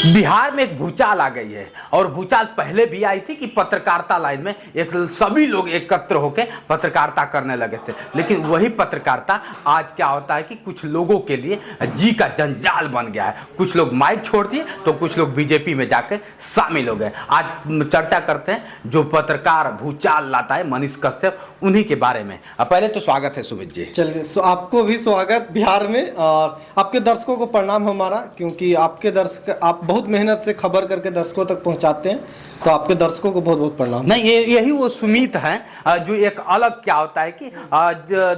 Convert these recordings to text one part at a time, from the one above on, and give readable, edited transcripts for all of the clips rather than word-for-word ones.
बिहार में एक भूचाल आ गई है और भूचाल पहले भी आई थी कि पत्रकारिता लाइन में एक सभी लोग एकत्र होकर पत्रकारिता करने लगे थे, लेकिन वही पत्रकारिता आज क्या होता है कि कुछ लोगों के लिए जी का जंजाल बन गया है। कुछ लोग माइक छोड़ दिए तो कुछ लोग बीजेपी में जाकर शामिल हो गए। आज चर्चा करते हैं जो पत्रकार भूचाल लाता है मनीष कश्यप, उन्हीं के बारे में। पहले तो स्वागत है सुमित जी। चलिए, आपको भी स्वागत बिहार में, और आपके दर्शकों को प्रणाम हमारा, क्योंकि आपके दर्शक आप बहुत मेहनत से खबर करके दर्शकों तक पहुंचाते हैं, तो आपके दर्शकों को बहुत बहुत प्रणाम। नहीं, यही वो सुमित हैं जो एक अलग क्या होता है कि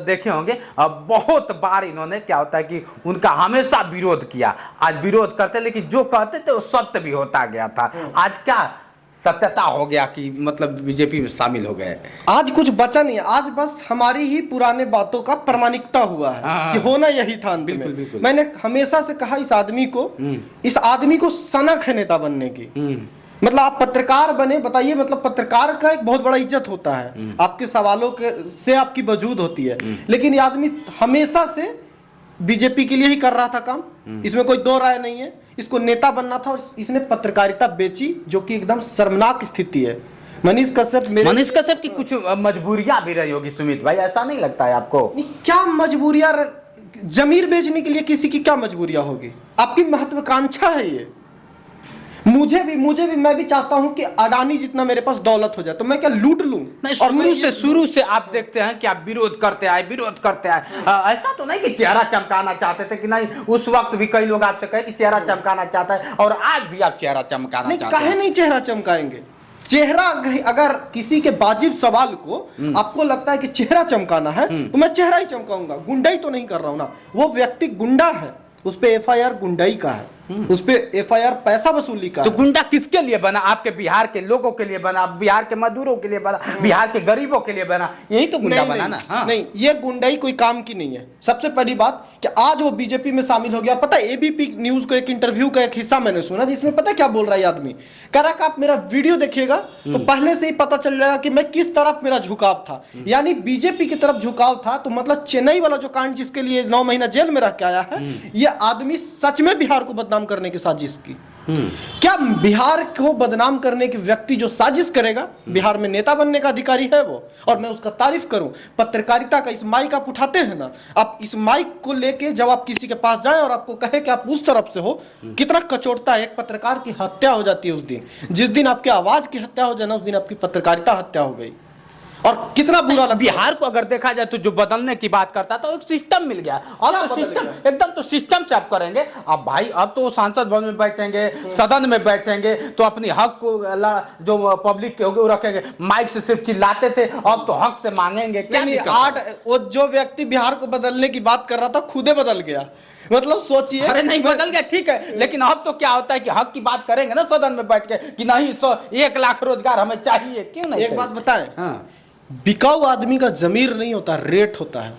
देखे होंगे बहुत बार इन्होंने क्या होता है कि उनका हमेशा विरोध किया। आज विरोध करते लेकिन जो कहते थे वो सत्य भी होता गया था। आज क्या सत्यता हो गया कि मतलब बीजेपी में शामिल हो गए। आज कुछ बचा नहीं है, आज बस हमारी ही पुराने बातों का प्रमाणिकता हुआ है कि होना यही था अंत में। बिल्कुल। मैंने हमेशा से कहा इस आदमी को सनक है नेता बनने की। मतलब आप पत्रकार बने, बताइए, मतलब पत्रकार का एक बहुत बड़ा इज्जत होता है, आपके सवालों के से आपकी वजूद होती है, लेकिन ये आदमी हमेशा से बीजेपी के लिए ही कर रहा था काम, इसमें कोई दो राय नहीं है। इसको नेता बनना था और इसने पत्रकारिता बेची, जो कि एकदम शर्मनाक स्थिति है। मनीष कश्यप की कुछ मजबूरियां भी रही होगी सुमित भाई, ऐसा नहीं लगता है आपको? क्या मजबूरियां? जमीर बेचने के लिए किसी की क्या मजबूरियां होगी? आपकी महत्वाकांक्षा है ये। मुझे भी मैं भी चाहता हूं कि अडानी जितना मेरे पास दौलत हो जाए तो मैं क्या लूट लूं। और शुरू से आप देखते हैं कि आप विरोध करते आए। ऐसा तो नहीं कि चेहरा चमकाना चाहते थे कि नहीं, उस वक्त भी कई लोग आपसे कहे कि चेहरा चमकाना चाहता है और आज भी आप चेहरा चमकाना चाहते हैं। काहे नहीं चेहरा चमकाएंगे? चेहरा, अगर किसी के वाजिब सवाल को आपको लगता है कि चेहरा चमकाना है तो मैं चेहरा ही चमकाऊंगा। गुंडाई तो नहीं कर रहा हूं ना। वो व्यक्ति गुंडा है, उस पे एफआईआर गुंडाई का है, उस पे एफआईआर पैसा वसूली का। तो गुंडा किसके लिए बना? आपके बिहार के लोगों के लिए बना, बिहार के मजदूरों के लिए बना, बिहार के गरीबों के लिए बना, यही तो गुंडा बना ना। नहीं, ये गुंडाई कोई काम की नहीं है। सबसे पहली बात कि आज वो बीजेपी में शामिल हो गया। पता है, एबीपी न्यूज को एक इंटरव्यू का एक हिस्सा मैंने सुना, जिसमें पता क्या बोल रहा है आदमी? कह रहा कि आप मेरा वीडियो देखिएगा तो पहले से ही पता चल जाएगा कि मैं किस तरफ मेरा झुकाव था। यानी बीजेपी की तरफ झुकाव था। तो मतलब चेन्नई वाला जो कांड जिसके लिए 9 महीना जेल में रह के आया है, ये आदमी सच में बिहार को बदनाम करने की साजिश की। क्या बिहार को बदनाम करने के व्यक्ति जो साजिश करेगा, बिहार में नेता बनने का अधिकारी है वो? और मैं उसका तारीफ करूं। पत्रकारिता का इस माइक आप उठाते हैं ना, आप इस माइक को लेके जब आप किसी के पास जाएं और आपको कहे कि आप उस तरफ से हो, कितना कचोटता है। एक पत्रकार की हत्या हो जाती है उस दिन। जिस दिन आपकी आवाज की हत्या हो जाए ना, उस दिन आपकी पत्रकारिता हत्या हो गई। और कितना बुरा लगा। बिहार को अगर देखा जाए तो जो बदलने की बात करता तो एक सिस्टम मिल गया। अब तो सिस्टम एकदम तो सिस्टम से आप करेंगे। अब भाई अब तो सांसद भवन में बैठेंगे, सदन में बैठेंगे तो अपनी हक को जो पब्लिक के होंगे वो रखेंगे। माइक से सिर्फ चिल्लाते थे, अब तो हक से मांगेंगे। वो जो व्यक्ति बिहार को बदलने की बात कर रहा था खुदे बदल गया। मतलब सोचिए। अरे नहीं बदल गया, ठीक है, लेकिन अब तो क्या होता है कि हक की बात करेंगे ना सदन में बैठ के कि नहीं 1 लाख रोजगार हमें चाहिए। क्यों नहीं? एक बात बताएं, बिकाऊ आदमी का जमीर नहीं होता, रेट होता है।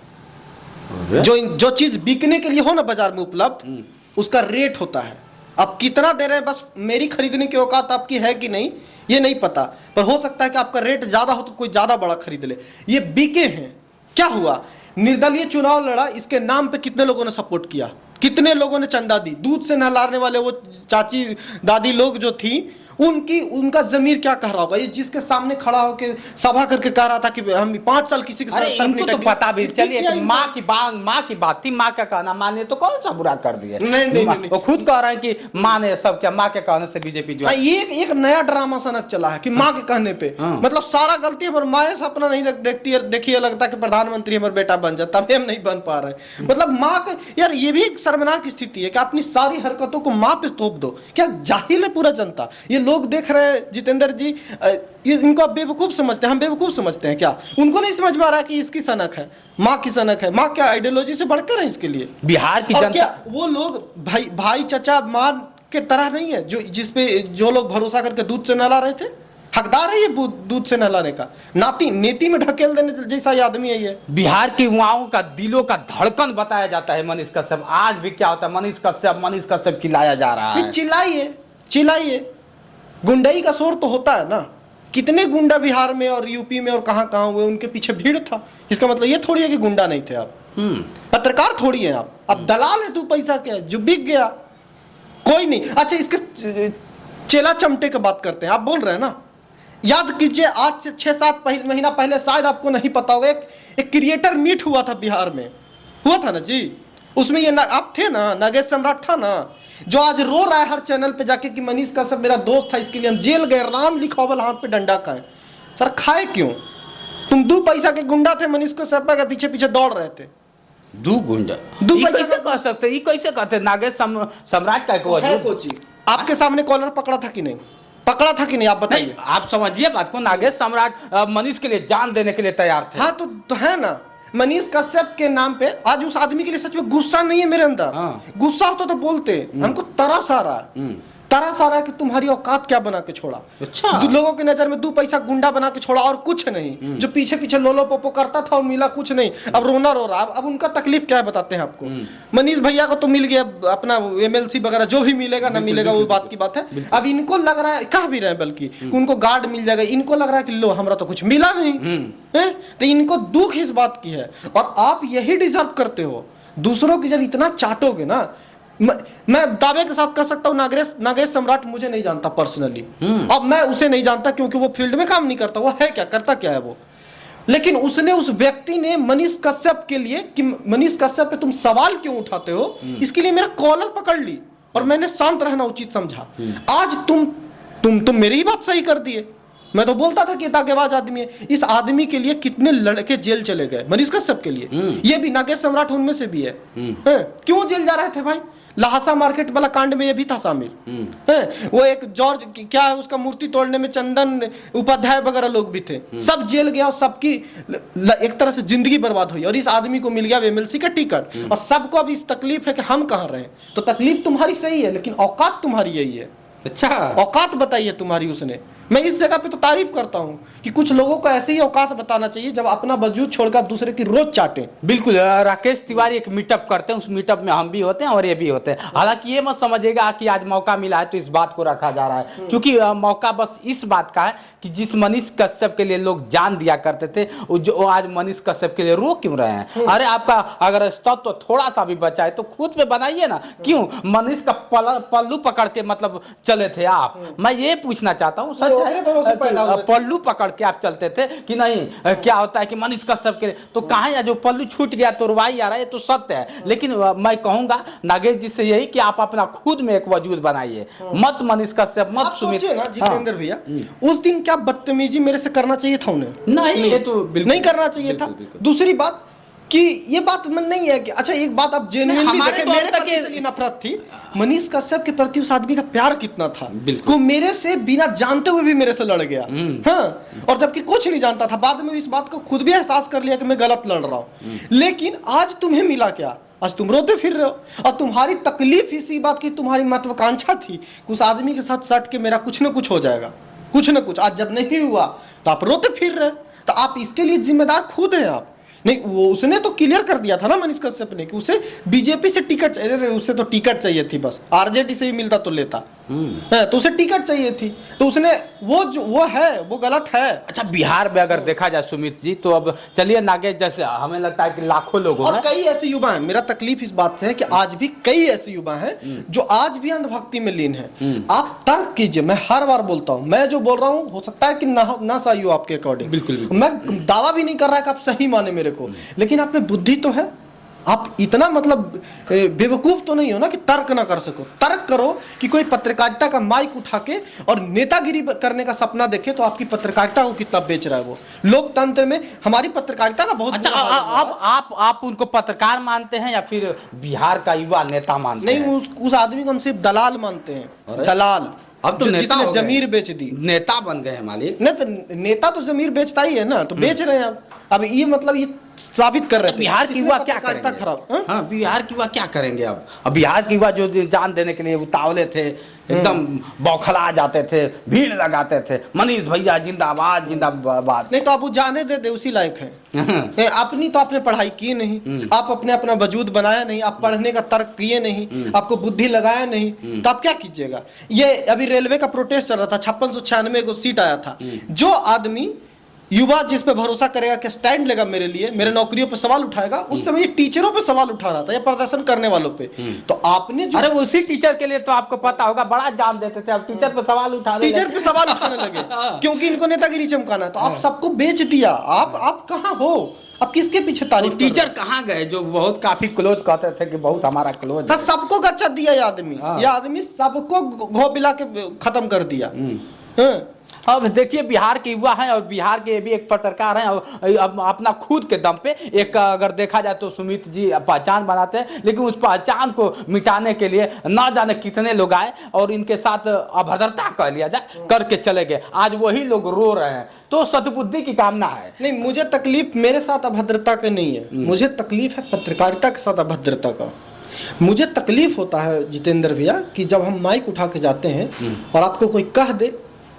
जो चीज बिकने के लिए हो ना बाजार में उपलब्ध, उसका रेट होता है। आप कितना दे रहे हैं, बस मेरी खरीदने की औकात आपकी है कि नहीं ये नहीं पता, पर हो सकता है कि आपका रेट ज्यादा हो तो कोई ज्यादा बड़ा खरीद ले। ये बिके हैं। क्या हुआ? निर्दलीय चुनाव लड़ा, इसके नाम पे कितने लोगों ने सपोर्ट किया, कितने लोगों ने चंदा दी। दूध से नहलाने वाले वो चाची दादी लोग जो थी, उनका जमीर क्या कह रहा होगा? ये जिसके सामने खड़ा होकर सभा करके कह रहा था कि हम 5 साल किसी के साथ इनको तो पता भी। चलिए, माँ की बात थी, माँ का कहना माने तो कौन सा बुरा कर दिया? नहीं, वो खुद कह रहे हैं कि माँ ने सब क्या, माँ के कहने से बीजेपी जो एक नया ड्रामा सनक चला है कि माँ के कहने पे मतलब सारा गलती है, पर माँ सपना नहीं देखती है। देखिए, लगता है कि प्रधानमंत्री हमारा बेटा बन जाए, तब हम नहीं बन पा रहे। मतलब माँ का यार ये भी एक शर्मनाक स्थिति है कि अपनी सारी हरकतों को माँ पे थोप दो। क्या जाहिल है पूरा जनता? ये लोग देख रहे हैं जितेंद्र जी, इनको आप बेवकूफ समझते हैं, हम बेवकूफ समझते हैं क्या? उनको नहीं समझ में आ रहा है कि इसकी सनक है, माँ की सनक है। माँ क्या आइडियोलॉजी से बढ़कर है इसके लिए? बिहार की जनता, वो लोग भाई चाचा माँ के तरह नहीं है जिसपे जो लोग भरोसा करके दूध से नहला रहे थे। हकदार है ये दूध से नहलाने का। नीति में ढकेल देने जैसा ये आदमी है ये। बिहार के युवाओं का दिलों का धड़कन बताया जाता है मनीष कश्यप। आज भी क्या होता है, मनीष कश्यप चिल्लाया जा रहा है। चिल्लाइए, गुंडाई का शोर तो होता है ना। कितने गुंडा बिहार में और यूपी में और कहां हुए, उनके पीछे भीड़ था। इसका मतलब ये थोड़ी है कि गुंडा नहीं थे आप। पत्रकार थोड़ी है आप दलाल है। तू पैसा क्या है जो बिक गया। कोई नहीं। अच्छा, इसके चेला चमटे की बात करते हैं। आप बोल रहे हैं ना, याद कीजिए आज से 6-7 महीना पहले, शायद आपको नहीं पता होगा, एक क्रिएटर मीट हुआ था बिहार में, हुआ था ना जी। उसमें ये आप थे ना, नागेश सम्राट था ना, जो आज रो रहा है हर चैनल पे जाके कि मनीष कश्यप मेरा दोस्त था, इसके लिए हम जेल गए, राम लिखोवल हाथ पे डंडा खाए। सर खाए क्यों? तुम 2 पैसा के गुंडा थे, मनीष कश्यप के पीछे पीछे दौड़ रहे थे। 2 गुंडा? कैसे कह सकते, ये कैसे कहते? नागेश सम्राट का कोची आपके सामने कॉलर पकड़ा था कि नहीं? पकड़ा था कि नहीं? आप बताइए। आप समझिए बात को, नागेश सम्राट मनीष के लिए जान देने के लिए तैयार थे। हाँ तो है ना, मनीष कश्यप के नाम पे आज उस आदमी के लिए सच में गुस्सा नहीं है मेरे अंदर। गुस्सा होता तो बोलते, हमको तरस आ रहा है, तरस आ रहा है कि तुम्हारी औकात क्या बना के छोड़ा। अच्छा, लोगों की नजर में 2 पैसा गुंडा बना के छोड़ा और कुछ नहीं। जो पीछे पीछे लोलो पोपो करता था और मिला कुछ नहीं, अब रोना रो रहा। अब उनका तकलीफ क्या है बताते हैं आपको। मनीष भैया को तो मिल गया अपना MLC वगैरह, जो भी मिलेगा ना मिलेगा वो बात की बात है। अब इनको लग रहा है, कह भी रहे हैं बल्कि उनको गार्ड मिल जाएगा, इनको लग रहा है कि लो हमारा तो कुछ मिला नहीं है। तो इनको दुख इस बात की है, और आप यही डिजर्व करते हो। दूसरों की जब इतना चाटोगे ना, मैं दावे के साथ कह सकता हूँ नागेश सम्राट मुझे नहीं जानता पर्सनली। अब मैं उसे नहीं जानता क्योंकि वो फील्ड में काम नहीं करता, वो है क्या, करता क्या है वो। लेकिन उसने, उस व्यक्ति ने मनीष कश्यप के लिए कि मनीष कश्यप पे तुम सवाल क्यों उठाते हो, इसके लिए मेरा कॉलर पकड़ ली और मैंने शांत रहना उचित समझा। आज तुम मेरी ही बात सही कर दिए। मैं तो बोलता था कि दागेबाज आदमी है। इस आदमी के लिए कितने लड़के जेल चले गए, मनीष कश्यप के लिए। ये भी नागेश सम्राट उनमें से भी है। क्यों जेल जा रहे थे भाई? लहासा मार्केट वाला कांड में ये भी था शामिल है। वो एक जॉर्ज क्या है उसका मूर्ति तोड़ने में चंदन उपाध्याय वगैरह लोग भी थे। सब जेल गया और सबकी एक तरह से जिंदगी बर्बाद हुई, और इस आदमी को मिल गया MLC का टिकट। और सबको अब इस तकलीफ है कि हम कहाँ रहे। तो तकलीफ तुम्हारी सही है, लेकिन औकात तुम्हारी यही है। अच्छा, औकात बताई है तुम्हारी उसने। मैं इस जगह पे तो तारीफ करता हूँ कि कुछ लोगों को ऐसे ही औकात बताना चाहिए जब अपना वजूद छोड़कर आप दूसरे की रोज चाटें। बिल्कुल, राकेश तिवारी एक मीटअप करते हैं, उस मीटअप में हम भी होते हैं और ये भी होते हैं। हालांकि ये मत समझिएगा कि आज मौका मिला है तो इस बात को रखा जा रहा है, क्योंकि मौका बस इस बात का है कि जिस मनीष कश्यप के लिए लोग जान दिया करते थे, जो आज मनीष कश्यप के लिए रो क्यों रहे हैं। अरे आपका अगर तत्व तो थोड़ा सा भी बचा है तो खुद पे बनाइए ना। क्यों मनीष का पल्लू पकड़ के मतलब चले थे आप? मैं ये पूछना चाहता हूँ, सच पल्लू पकड़ के आप चलते थे कि नहीं? क्या होता है कि मनीष कश्यप के, तो कहाँ या जो पल्लू छूट गया तो रुवाई आ रहा है, ये तो सत्य है। लेकिन मैं कहूंगा नागेश जी से यही कि आप अपना खुद में एक वजूद बनाइए, मत मनीष कश्यप, मत सुमित। जितेंद्र भैया, उस दिन क्या बदतमीजी मेरे से करना चाहिए था उन्हें? नहीं, ये तो नहीं करना चाहिए था। दूसरी बात कि ये बात मन नहीं है कि अच्छा एक बात आप जेन्युइनली देखें, मेरे प्रति से नफरत थी, मनीष कश्यप के प्रति उस आदमी का प्यार कितना था। को मेरे से बिना जानते हुए भी मेरे से लड़ गया। हाँ, और जबकि कुछ नहीं जानता था, बाद में इस बात को खुद भी एहसास कर लिया कि मैं गलत लड़ रहा हूँ। लेकिन आज तुम्हें मिला क्या? आज तुम रोते फिर रहे हो, और तुम्हारी तकलीफ इसी बात की, तुम्हारी महत्वाकांक्षा थी कि उस आदमी के साथ सट के मेरा कुछ न कुछ हो जाएगा, कुछ न कुछ। आज जब नहीं हुआ तो आप रोते फिर रहे, तो आप इसके लिए जिम्मेदार खुद हैं। आप नहीं, वो उसने तो क्लियर कर दिया था ना मनीष कश्यप ने कि उसे बीजेपी से टिकट, उसे तो टिकट चाहिए थी, बस आरजेडी से ही मिलता तो लेता। तो उसे टिकट चाहिए थी, तो उसने वो है वो गलत है। अच्छा, बिहार में अगर देखा जाए सुमित जी, तो अब चलिए नागेश जैसे हमें लगता है कि लाखों लोग और कई ऐसे युवा हैं। मेरा तकलीफ इस बात से है कि आज भी कई ऐसे युवा हैं जो आज भी अंधभक्ति में लीन हैं। आप तर्क कीजिए, मैं हर बार बोलता हूं, मैं जो बोल रहा हूं हो सकता है कि ना सही हो आपके अकॉर्डिंग। बिल्कुल, मैं दावा भी नहीं कर रहा कि आप सही माने मेरे को, लेकिन आप में बुद्धि तो है। आप इतना मतलब बेवकूफ तो नहीं हो ना कि तर्क ना कर सको। तर्क करो कि कोई पत्रकारिता का माइक उठा के और नेतागिरी करने का सपना देखे तो आपकी पत्रकारिता को कितना बेच रहा है वो। लोकतंत्र में हमारी पत्रकारिता का बहुत अच्छा, आप उनको पत्रकार मानते हैं या फिर बिहार का युवा नेता मानते हैं? नहीं, उस आदमी को हम सिर्फ दलाल मानते हैं। दलाल अब तो जिसने जमीर बेच दी, नेता बन गए मालिक। नहीं तो नेता तो जमीर बेचता ही है ना, तो बेच रहे हैं अब ये मतलब ये साबित कर रहे हैं। बिहार की युवा क्या करेंगे? खराब। हाँ, बिहार की युवा क्या करेंगे अब बिहार की युवा जो जान देने के लिए उतावले थे, एकदम बौखला जाते थे, भीड़ लगाते थे, मनीष भैया जिंदाबाद जिंदाबाद। नहीं तो आप वो जाने दे उसी लायक है। अपनी तो आपने पढ़ाई की नहीं, आप अपने अपना वजूद बनाया नहीं, आप पढ़ने का तर्क किए नहीं, आपको बुद्धि लगाया नहीं, तो आप क्या कीजिएगा? ये अभी रेलवे का प्रोटेस्ट चल रहा था, 5696 को सीट आया था। जो आदमी युवा जिस पे भरोसा करेगा कि स्टैंड लेगा मेरे लिए, मेरे नौकरियों पे सवाल उठाएगा, उस समय ये टीचरों पे सवाल उठा रहा था या प्रदर्शन करने वालों पे। तो आपने जो अरे उसी टीचर के लिए तो आपको पता होगा बड़ा जान देते थे, अब टीचर पे सवाल टीचर पे सवाल उठाने लगे क्योंकि इनको नेतागिरी चमकाना है। तो आप सबको बेच दिया। आप कहाँ हो? अब किसके पीछे तारीफ? टीचर कहाँ गए जो बहुत काफी क्लोज कहते थे कि बहुत हमारा क्लोज? सबको गच्चा दिया ये आदमी सबको घो पिला के खत्म कर दिया। अब देखिए बिहार के युवा हैं और बिहार के भी एक पत्रकार हैं और अब अपना खुद के दम पे एक अगर देखा जाए तो सुमित जी पहचान बनाते हैं, लेकिन उस पहचान को मिटाने के लिए ना जाने कितने लोग आए और इनके साथ अभद्रता कह लिया जाए करके चले गए। आज वही लोग रो रहे हैं। तो सद्बुद्धि की कामना है। नहीं, मुझे तकलीफ मेरे साथ अभद्रता की नहीं है, मुझे तकलीफ है पत्रकारिता के साथ अभद्रता का। मुझे तकलीफ होता है जितेंद्र भैया कि जब हम माइक उठा के जाते हैं और आपको कोई कह दे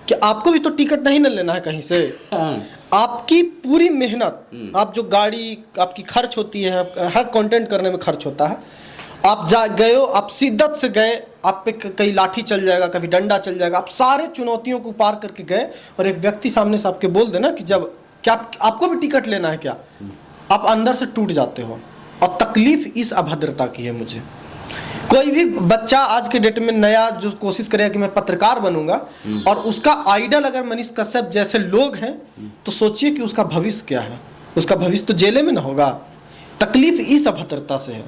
कि आपको भी तो टिकट नहीं न लेना है कहीं से, आपकी पूरी मेहनत, आप जो गाड़ी आपकी खर्च होती है, हर कंटेंट करने में खर्च होता है, आप जा गए हो, आप शिद्दत से गए, आप पे कहीं लाठी चल जाएगा, कभी डंडा चल जाएगा, आप सारे चुनौतियों को पार करके गए और एक व्यक्ति सामने से आपके बोल देना कि जब क्या आपको भी टिकट लेना है क्या, आप अंदर से टूट जाते हो। और तकलीफ इस अभद्रता की है मुझे। कोई भी बच्चा आज के डेट में नया जो कोशिश करेगा कि मैं पत्रकार बनूंगा और उसका आइडल अगर मनीष कश्यप जैसे लोग हैं, तो सोचिए कि उसका भविष्य क्या है। उसका भविष्य तो जेले में ना होगा। तकलीफ इस अभद्रता से है।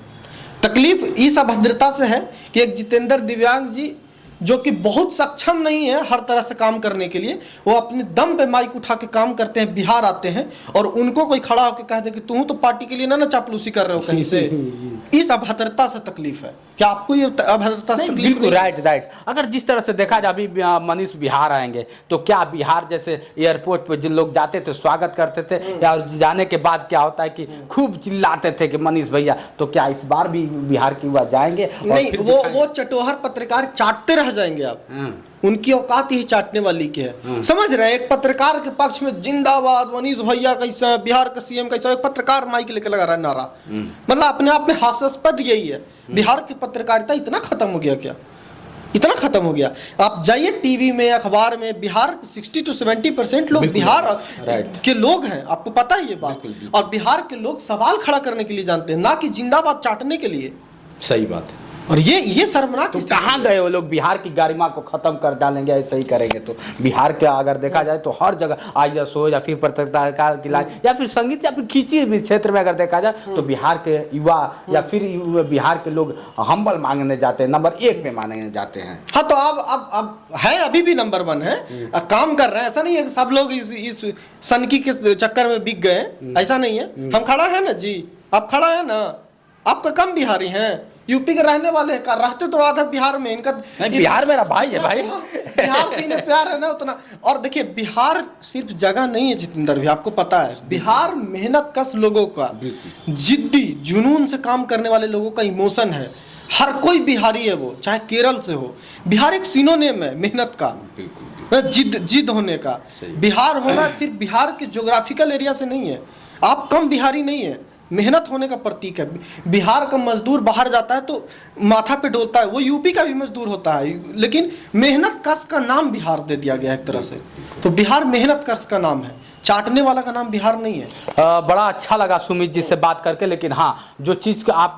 तकलीफ इस अभद्रता से है कि एक जितेंद्र दिव्यांग जी जो कि बहुत सक्षम नहीं है हर तरह से काम करने के लिए, वो अपने दम पे माइक उठा के काम करते हैं, बिहार आते हैं और उनको कोई खड़ा होकर कह दे कि तू तो पार्टी के लिए ना चापलूसी कर रहे हो कहीं से। इस अभद्रता से तकलीफ है। क्या आपको ये अभद्रता से तकलीफ? बिल्कुल राइट। अगर जिस तरह से देखा जाए अभी मनीष बिहार आएंगे तो क्या बिहार जैसे एयरपोर्ट पे जिन लोग जाते थे स्वागत करते थे, या जाने के बाद क्या होता है कि खूब चिल्लाते थे कि मनीष भैया, तो क्या इस बार भी बिहार के युवा जाएंगे? नहीं, वो चटोहर पत्रकार चाटते रह जाएंगे आप। उनकी औकात ही चाटने वाली की है। समझ रहे हैं? एक पत्रकार के पक्ष में जिंदाबाद मनीष भैया कैसा है, बिहार का सीएम कैसा है, एक पत्रकार माइक लेकर लगा रहा है नारा। मतलब अपने आप में हास्यास्पद यही है। बिहार की पत्रकारिता इतना खत्म हो गया क्या? इतना खत्म हो गया। आप जाइए टीवी में, अखबार में, बिहार 60 to 70% लोग बिहार के लोग हैं। आपको पता है ये बात? और बिहार के लोग सवाल खड़ा करने के लिए जानते हैं, ना कि जिंदाबाद चाटने के लिए। सही बात है। और ये शर्मनाक। तो कहाँ गए वो लोग? बिहार की गरिमा को खत्म कर डालेंगे ऐसे ही करेंगे तो। बिहार के अगर देखा जाए तो हर जगह IAS हो या फिर पत्रकारिता की लाइन या फिर संगीत या फिर किसी भी क्षेत्र में अगर देखा जाए तो बिहार के युवा या फिर बिहार के लोग हम्बल मांगने जाते हैं, नंबर 1 में मांगने जाते हैं। हाँ, तो अब है, अभी भी नंबर 1 है, काम कर रहे हैं। ऐसा नहीं है कि सब लोग इस सनकी के चक्कर में बिक गए, ऐसा नहीं है। हम खड़ा है ना जी, आप खड़ा है ना, आपका कम बिहारी हैं, यूपी के रहने वाले हैं, रहते तो आधा बिहार में। इनका बिहार मेरा भाई है भाई। बिहार से इन्हें प्यार है ना उतना। और देखिए बिहार सिर्फ जगह नहीं है जितेंद्र भी, आपको पता है बिहार मेहनत कश लोगों का, जिद्दी जुनून से काम करने वाले लोगों का इमोशन है। हर कोई बिहारी है, वो चाहे केरल से हो। बिहार एक सिनोनिम है मेहनत का, जिद होने का। बिहार होना सिर्फ बिहार के ज्योग्राफिकल एरिया से नहीं है। आप कम बिहारी नहीं है, मेहनत होने का प्रतीक है। बिहार का मजदूर बाहर जाता है तो माथा पे डोलता है, वो यूपी का भी मजदूर होता है, लेकिन मेहनत कश का नाम बिहार दे दिया गया एक तरह से। तो बिहार मेहनत कश का नाम है, चाटने वाला का नाम बिहार नहीं है। बड़ा अच्छा लगा सुमित जी से बात करके, लेकिन हाँ जो चीज़ आप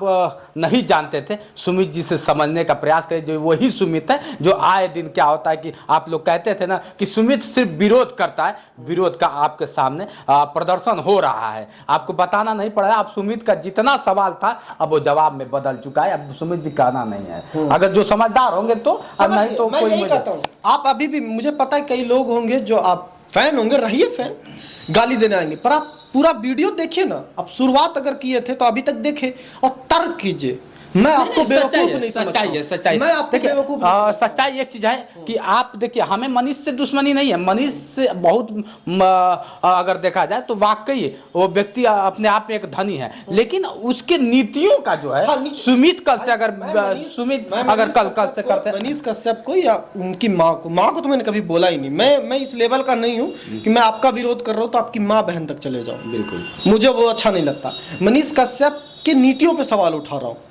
नहीं जानते थे सुमित जी से समझने का प्रयास करें। जो वही सुमित है जो आए दिन क्या होता है कि आप लोग कहते थे ना कि सुमित सिर्फ विरोध करता है, विरोध का आपके सामने प्रदर्शन हो रहा है। आपको बताना नहीं पड़ा है। आप सुमित का जितना सवाल था अब वो जवाब में बदल चुका है। अब सुमित जी कहना नहीं है। अगर जो समझदार होंगे तो, अब नहीं तो मैं यही कहता हूं, आप अभी भी, मुझे पता है कई लोग होंगे जो आप फैन होंगे, रहिए फैन, गाली देने आएंगे, पर आप पूरा वीडियो देखिए ना। आप शुरुआत अगर किए थे तो अभी तक देखे और तर्क कीजिए। मैं आपको बेवकूफ नहीं समझता हूं। सच्चाई मैं आपको बेवकूफ सच्चाई एक चीज है कि आप देखिए, हमें मनीष से दुश्मनी नहीं है। मनीष से बहुत अगर देखा जाए तो वाकई वो व्यक्ति अपने आप में एक धनी है, लेकिन उसके नीतियों का जो है सुमित कल से अगर सुमित अगर कल से करते हैं मनीष कश्यप को या उनकी माँ को तो मैंने कभी बोला ही नहीं। मैं इस लेवल का नहीं हूँ कि मैं आपका विरोध कर रहा हूँ तो आपकी माँ बहन तक चले जाओ। बिल्कुल, मुझे वो अच्छा नहीं लगता। मनीष कश्यप की नीतियों पर सवाल उठा रहा हूँ।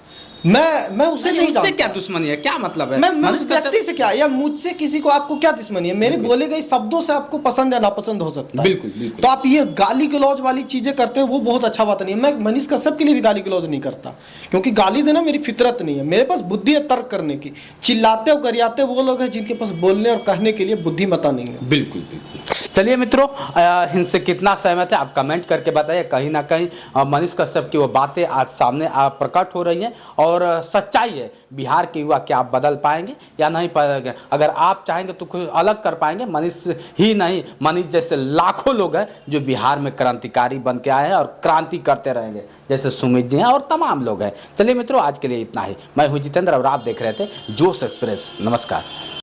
मैं उसे नहीं उससे जानता। क्या दुश्मनी है, क्या मतलब है? मैं मनीष उस कश्यप- व्यक्ति से क्या, या मुझसे किसी को आपको क्या दुश्मनी है? मेरे बोले गए शब्दों से आपको पसंद या नापसंद हो सकता है। बिल्कुल, बिल्कुल। तो आप ये गाली गलौज वाली चीजें करते हो, वो बहुत अच्छा बात नहीं है। मैं मनीष कश्यप के लिए भी गाली गलौज नहीं करता, क्योंकि गाली देना मेरी फितरत नहीं है। मेरे पास बुद्धि है तर्क करने की। चिल्लाते और गरियाते वो लोग हैं जिनके पास बोलने और कहने के लिए बुद्धिमत्ता नहीं है। बिल्कुल बिल्कुल। चलिए मित्रों, इनसे कितना सहमत है आप कमेंट करके बताइए। कहीं ना कहीं मनीष कश्यप की वो बातें आज सामने प्रकट हो रही हैं और सच्चाई है। बिहार के युवा क्या आप बदल पाएंगे या नहीं पाएंगे? अगर आप चाहेंगे तो कुछ अलग कर पाएंगे। मनीष ही नहीं, मनीष जैसे लाखों लोग हैं जो बिहार में क्रांतिकारी बन के आए हैं और क्रांति करते रहेंगे, जैसे सुमित जी हैं और तमाम लोग हैं। चलिए मित्रों, आज के लिए इतना ही। मैं हूं जितेंद्र और आप देख रहे थे जोश एक्सप्रेस। नमस्कार।